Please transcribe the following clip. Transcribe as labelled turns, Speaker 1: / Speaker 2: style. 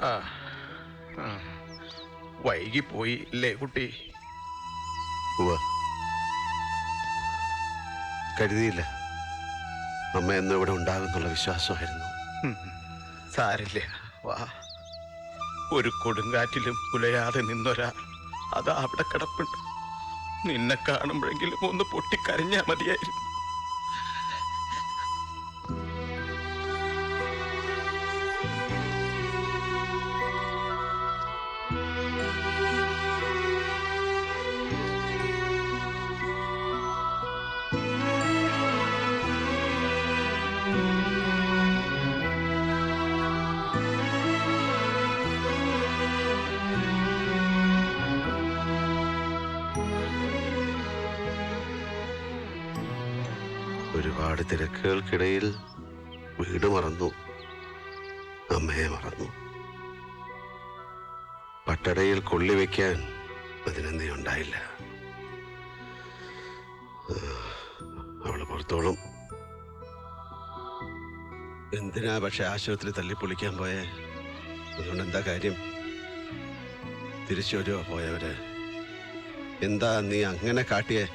Speaker 1: ആ ആ. വൈകിപ്പോയി അല്ലേ കുട്ടി?
Speaker 2: കരുതിയില്ല അമ്മ എന്നും ഇവിടെ ഉണ്ടാകുന്നുള്ള വിശ്വാസമായിരുന്നു.
Speaker 1: സാരില്ല, വാ. ഒരു കൊടുങ്കാറ്റിലും പുലയാതെ നിന്നൊരാ അതാ അവിടെ കിടപ്പുണ്ട്. നിന്നെ കാണുമ്പോഴെങ്കിലും ഒന്ന് പൊട്ടിക്കരഞ്ഞാ മതിയായിരുന്നു.
Speaker 2: ഒരുപാട് തിരക്കുകൾക്കിടയിൽ വീട് മറന്നു, അമ്മയെ മറന്നു. പട്ടടയിൽ കൊള്ളിവെക്കാൻ അതിനെന്തേ ഉണ്ടായില്ല. അവള് പുറത്തോളം. എന്തിനാ പക്ഷെ ആശുപത്രി തല്ലിപ്പൊളിക്കാൻ പോയേ? അതുകൊണ്ട് എന്താ കാര്യം? തിരിച്ചു വരുമോ പോയവര്? എന്താ നീ അങ്ങനെ കാട്ടിയേ?